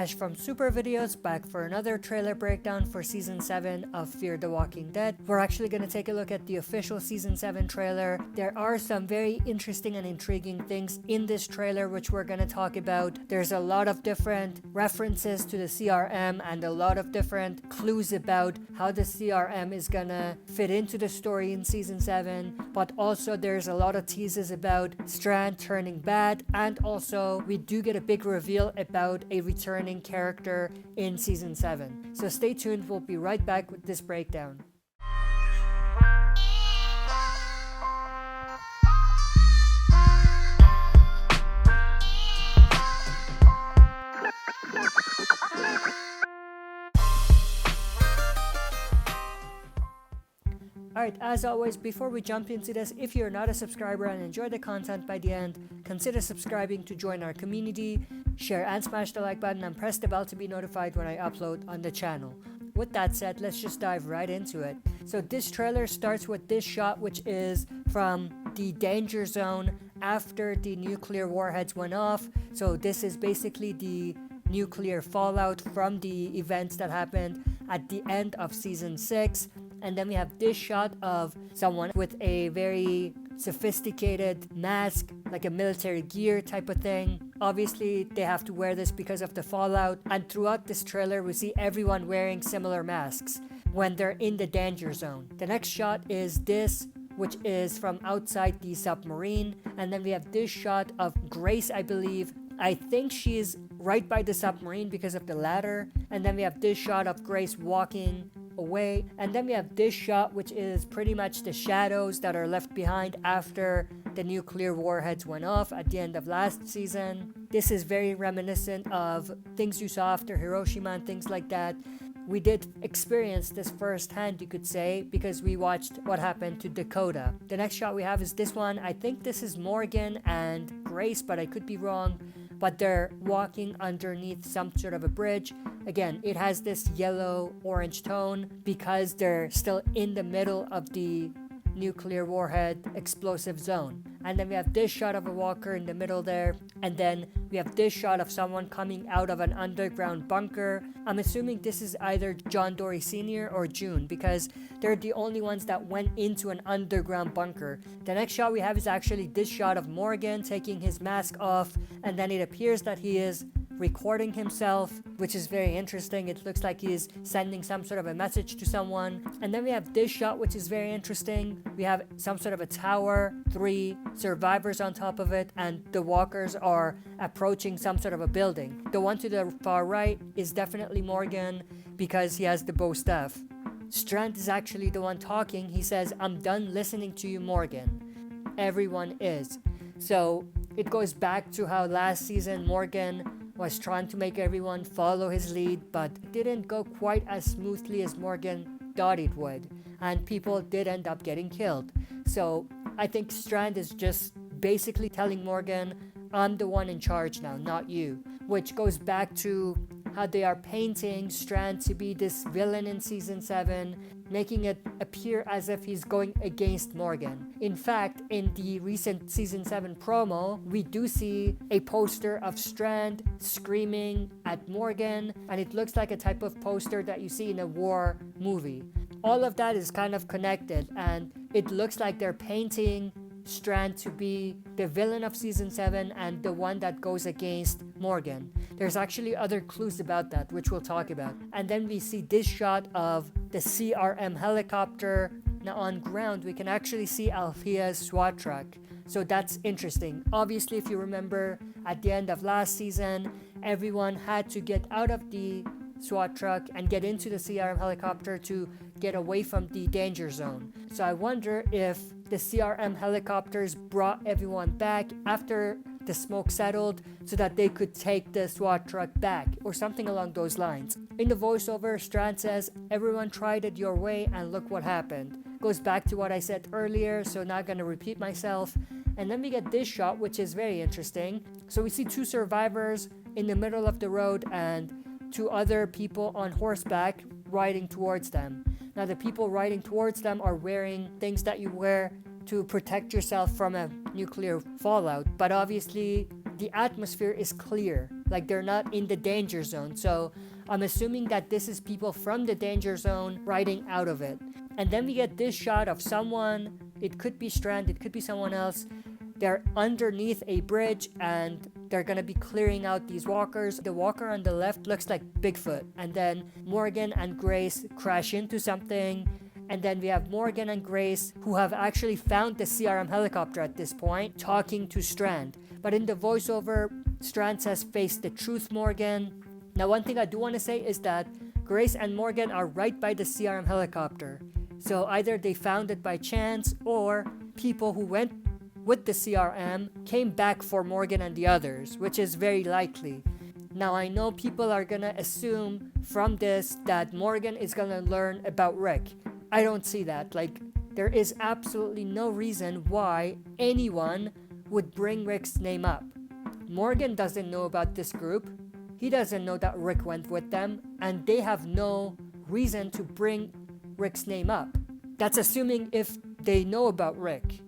Ash from Super Videos, back for another trailer breakdown for Season 7 of Fear the Walking Dead. We're actually going to take a look at the official Season 7 trailer. There are some very interesting and intriguing things in this trailer which we're going to talk about. There's a lot of different references to the CRM and a lot of different clues about how the CRM is going to fit into the story in Season 7, but also there's a lot of teases about Strand turning bad, and also we do get a big reveal about a returning character in Season 7. So stay tuned, we'll be right back with this breakdown. Alright, as always, before we jump into this, if you're not a subscriber and enjoy the content by the end, consider subscribing to join our community, share and smash the like button, and press the bell to be notified when I upload on the channel. With that said, let's just dive right into it. So this trailer starts with this shot, which is from the danger zone after the nuclear warheads went off. So this is basically the nuclear fallout from the events that happened at the end of Season 6. And then we have this shot of someone with a very sophisticated mask, like a military gear type of thing. Obviously, they have to wear this because of the fallout. And throughout this trailer, we see everyone wearing similar masks when they're in the danger zone. The next shot is this, which is from outside the submarine. And then we have this shot of Grace, I believe. I think she's right by the submarine because of the ladder. And then we have this shot of Grace walking away, and then we have this shot, which is pretty much the shadows that are left behind after the nuclear warheads went off at the end of last season. This is very reminiscent of things you saw after Hiroshima and things like that. We did experience this firsthand, you could say, because we watched what happened to Dakota. The next shot we have is this one. I think this is Morgan and Grace, but I could be wrong. But they're walking underneath some sort of a bridge. Again, it has this yellow-orange tone because they're still in the middle of the nuclear warhead explosive zone. And then we have this shot of a walker in the middle there. And then we have this shot of someone coming out of an underground bunker. I'm assuming this is either John Dory Sr. or June, because they're the only ones that went into an underground bunker. The next shot we have is actually this shot of Morgan taking his mask off, and then it appears that he is recording himself, which is very interesting. It looks like he is sending some sort of a message to someone. And then we have this shot, which is very interesting. We have some sort of a tower, 3 survivors on top of it, and the walkers are approaching some sort of a building. The one to the far right is definitely Morgan because he has the bow staff. Strand is actually the one talking. He says, "I'm done listening to you, Morgan." Everyone is. So it goes back to how last season Morgan was trying to make everyone follow his lead, but it didn't go quite as smoothly as Morgan thought it would, and people did end up getting killed. So I think Strand is just basically telling Morgan, "I'm the one in charge now, not you," which goes back to how they are painting Strand to be this villain in Season 7, making it appear as if he's going against Morgan. In fact, in the recent Season 7 promo, we do see a poster of Strand screaming at Morgan, and it looks like a type of poster that you see in a war movie. All of that is kind of connected, and it looks like they're painting Strand to be the villain of Season 7 and the one that goes against Morgan. There's actually other clues about that, which we'll talk about. And then we see this shot of the CRM helicopter. Now on ground, we can actually see Althea's SWAT truck. So that's interesting. Obviously, if you remember, at the end of last season, everyone had to get out of the SWAT truck and get into the CRM helicopter to get away from the danger zone. So I wonder if the CRM helicopters brought everyone back after the smoke settled so that they could take the SWAT truck back, or something along those lines. In the voiceover, Strand says, "Everyone tried it your way and look what happened." Goes back to what I said earlier, so not gonna repeat myself. And then we get this shot, which is very interesting. So we see 2 survivors in the middle of the road and 2 other people on horseback riding towards them. Now the people riding towards them are wearing things that you wear to protect yourself from a nuclear fallout, but obviously the atmosphere is clear. like they're not in the danger zone. So I'm assuming that this is people from the danger zone riding out of it. And then we get this shot of someone, it could be Strand, it could be someone else. They're underneath a bridge and they're gonna be clearing out these walkers. The walker on the left looks like Bigfoot. And then Morgan and Grace crash into something. And then we have Morgan and Grace, who have actually found the CRM helicopter at this point, talking to Strand. But in the voiceover, Strand says, "Face the truth, Morgan." Now, one thing I do want to say is that Grace and Morgan are right by the CRM helicopter. So either they found it by chance, or people who went with the CRM came back for Morgan and the others, which is very likely. Now, I know people are gonna assume from this that Morgan is gonna learn about Rick. I don't see that. Like, there is absolutely no reason why anyone would bring Rick's name up. Morgan doesn't know about this group. He doesn't know that Rick went with them, and they have no reason to bring Rick's name up. That's assuming if they know about Rick.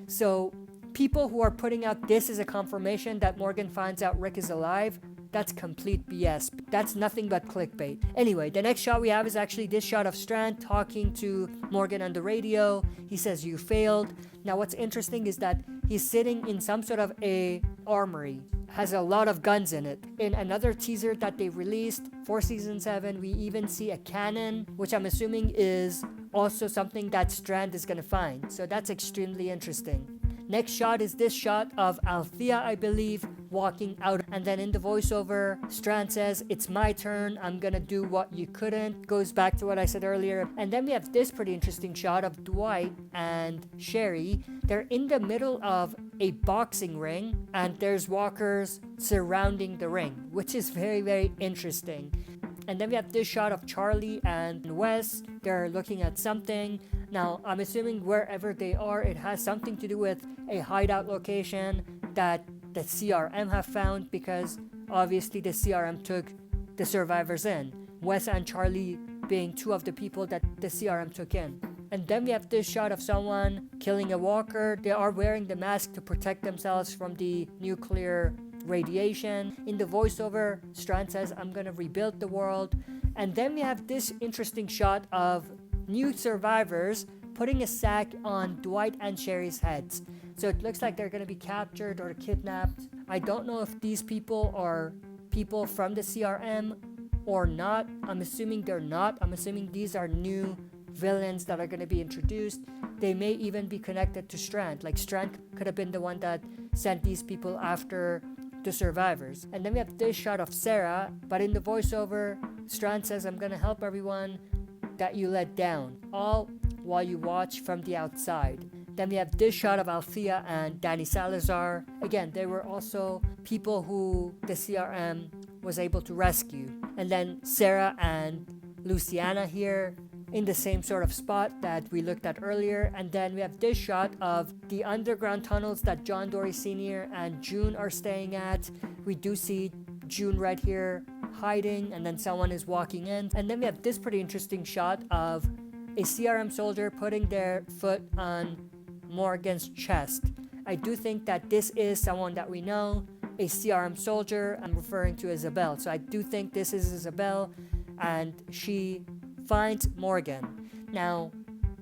So people who are putting out this as a confirmation that Morgan finds out Rick is alive, that's complete BS. That's nothing but clickbait. Anyway, the next shot we have is actually this shot of Strand talking to Morgan on the radio. He says, "You failed." Now, what's interesting is that he's sitting in some sort of a armory. Has a lot of guns in it. In another teaser that they released for season 7, we even see a cannon, which I'm assuming is also something that Strand is gonna find. So that's extremely interesting. Next shot is this shot of Althea, I believe, walking out. And then in the voiceover, Strand says, "It's my turn. I'm gonna do what you couldn't." Goes back to what I said earlier. And then we have this pretty interesting shot of Dwight and Sherry. They're in the middle of a boxing ring, and there's walkers surrounding the ring, which is very, very interesting. And then we have this shot of Charlie and Wes. They're looking at something. Now, I'm assuming wherever they are, it has something to do with a hideout location that the CRM have found, because obviously the CRM took the survivors in. Wes and Charlie being two of the people that the CRM took in. And then we have this shot of someone killing a walker. They are wearing the mask to protect themselves from the nuclear radiation. In the voiceover, Strand says, "I'm gonna rebuild the world." And then we have this interesting shot of new survivors putting a sack on Dwight and Sherry's heads. So it looks like they're gonna be captured or kidnapped. I don't know if these people are people from the CRM or not. I'm assuming they're not. I'm assuming these are new villains that are going to be introduced. They may even be connected to Strand. Like, Strand could have been the one that sent these people after the survivors. And then we have this shot of Sarah, but in the voiceover, Strand says, "I'm going to help everyone that you let down, all while you watch from the outside." Then we have this shot of Althea and Danny Salazar. Again, they were also people who the CRM was able to rescue. And then Sarah and Luciana here in the same sort of spot that we looked at earlier. And then we have this shot of the underground tunnels that John Dory Sr. and June are staying at. We do see June right here hiding, and then someone is walking in. And then we have this pretty interesting shot of a CRM soldier putting their foot on Morgan's chest. I do think that this is someone that we know, a CRM soldier. I'm referring to Isabelle. So I do think this is Isabelle, and she finds Morgan. Now,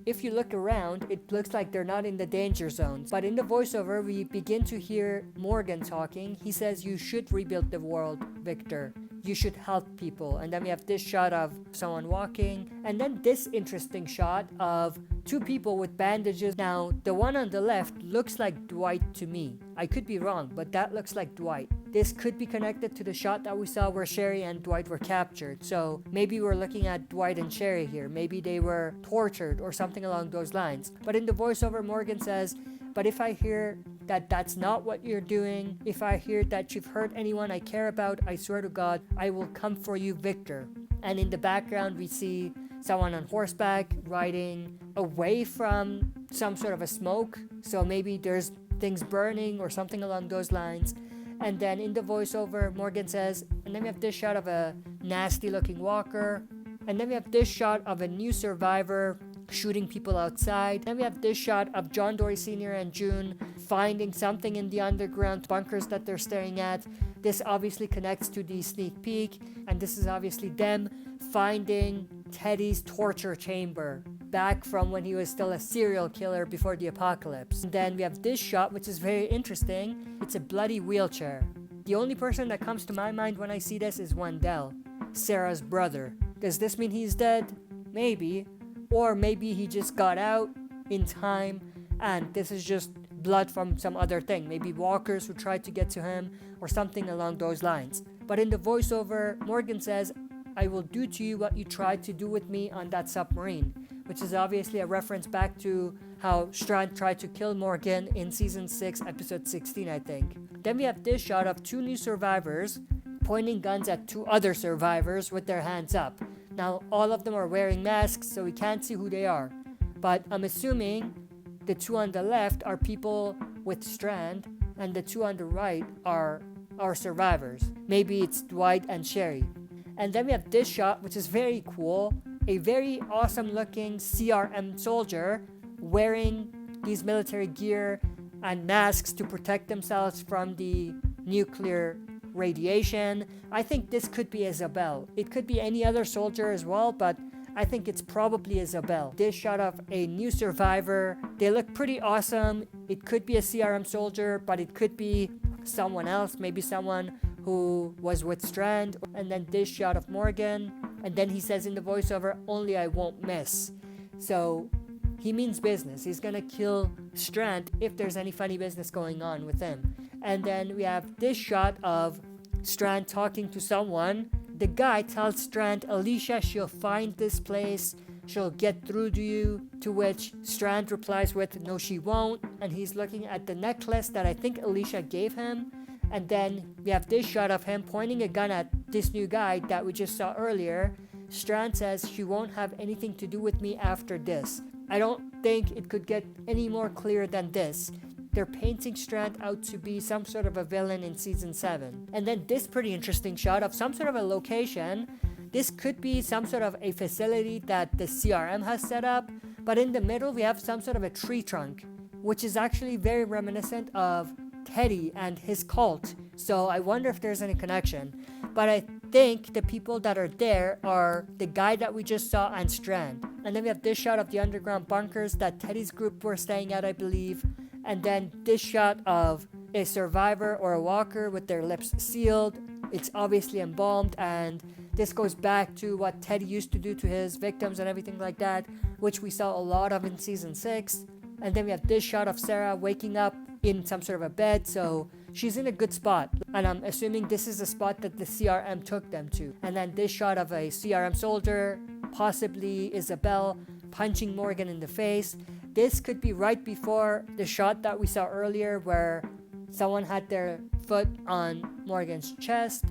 if you look around, it looks like they're not in the danger zones. But in the voiceover, we begin to hear Morgan talking. He says, "You should rebuild the world, Victor. You should help people." And then we have this shot of someone walking. And then this interesting shot of two people with bandages. Now, the one on the left looks like Dwight to me. I could be wrong, but that looks like Dwight. This could be connected to the shot that we saw where Sherry and Dwight were captured. So maybe we're looking at Dwight and Sherry here. Maybe they were tortured or something along those lines. But in the voiceover, Morgan says, "But if I hear that that's not what you're doing, if I hear that you've hurt anyone I care about, I swear to God, I will come for you, Victor." And in the background, we see someone on horseback riding away from some sort of a smoke. So maybe there's things burning or something along those lines. And then in the voiceover, Morgan says, and then we have this shot of a nasty looking walker. And then we have this shot of a new survivor shooting people outside. Then we have this shot of John Dory Sr. and June finding something in the underground bunkers that they're staring at. This obviously connects to the sneak peek, and this is obviously them finding Teddy's torture chamber back from when he was still a serial killer before the apocalypse. And then we have this shot, which is very interesting. It's a bloody wheelchair. The only person that comes to my mind when I see this is Wendell, Sarah's brother. Does this mean he's dead? Maybe. Or maybe he just got out in time and this is just blood from some other thing. Maybe walkers who tried to get to him or something along those lines. But in the voiceover, Morgan says, "I will do to you what you tried to do with me on that submarine," which is obviously a reference back to how Strand tried to kill Morgan in season 6, episode 16, I think. Then we have this shot of 2 new survivors pointing guns at 2 other survivors with their hands up. Now, all of them are wearing masks, so we can't see who they are. But I'm assuming the 2 on the left are people with Strand, and the 2 on the right are our survivors. Maybe it's Dwight and Sherry. And then we have this shot, which is very cool. A very awesome looking CRM soldier wearing these military gear and masks to protect themselves from the nuclear radiation. I think this could be Isabelle. It could be any other soldier as well, but I think it's probably Isabelle. This shot of a new survivor. They look pretty awesome. It could be a CRM soldier, but it could be someone else, maybe someone who was with Strand. And then this shot of Morgan. And then he says in the voiceover, "Only I won't miss." So he means business. He's gonna kill Strand if there's any funny business going on with him. And then we have this shot of Strand talking to someone. The guy tells Strand, "Alicia, she'll find this place. She'll get through to you." To which Strand replies with, "No, she won't." And he's looking at the necklace that I think Alicia gave him. And then we have this shot of him pointing a gun at this new guy that we just saw earlier. Strand says, "She won't have anything to do with me after this." I don't think it could get any more clear than this. They're painting Strand out to be some sort of a villain in season 7. And then this pretty interesting shot of some sort of a location. This could be some sort of a facility that the CRM has set up. But in the middle, we have some sort of a tree trunk, which is actually very reminiscent of Teddy and his cult. So I wonder if there's any connection. But I think the people that are there are the guy that we just saw and Strand. And then we have this shot of the underground bunkers that Teddy's group were staying at, I believe. And then this shot of a survivor or a walker with their lips sealed. It's obviously embalmed, and this goes back to what Teddy used to do to his victims and everything like that, which we saw a lot of in season 6. And then we have this shot of Sarah waking up in some sort of a bed, so she's in a good spot. And I'm assuming this is the spot that the CRM took them to. And then this shot of a CRM soldier, possibly Isabelle, punching Morgan in the face. This could be right before the shot that we saw earlier where someone had their foot on Morgan's chest.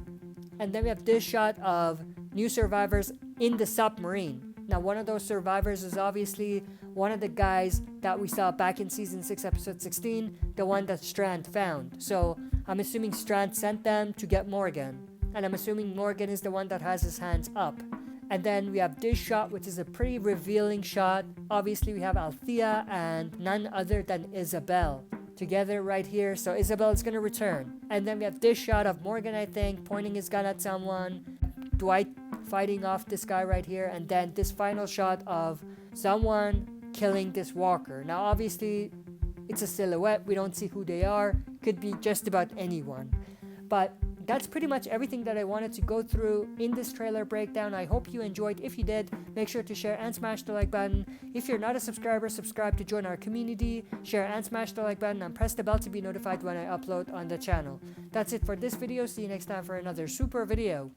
And then we have this shot of new survivors in the submarine. Now, one of those survivors is obviously one of the guys that we saw back in season 6, episode 16, the one that Strand found. So I'm assuming Strand sent them to get Morgan. And I'm assuming Morgan is the one that has his hands up. And then we have this shot, which is a pretty revealing shot. Obviously, we have Althea and none other than Isabelle together right here. So Isabelle is going to return. And then we have this shot of Morgan, I think, pointing his gun at someone. Dwight fighting off this guy right here. And then this final shot of someone killing this walker. Now, obviously, it's a silhouette. We don't see who they are. Could be just about anyone. But that's pretty much everything that I wanted to go through in this trailer breakdown. I hope you enjoyed. If you did, make sure to share and smash the like button. If you're not a subscriber, subscribe to join our community. Share and smash the like button and press the bell to be notified when I upload on the channel. That's it for this video. See you next time for another super video.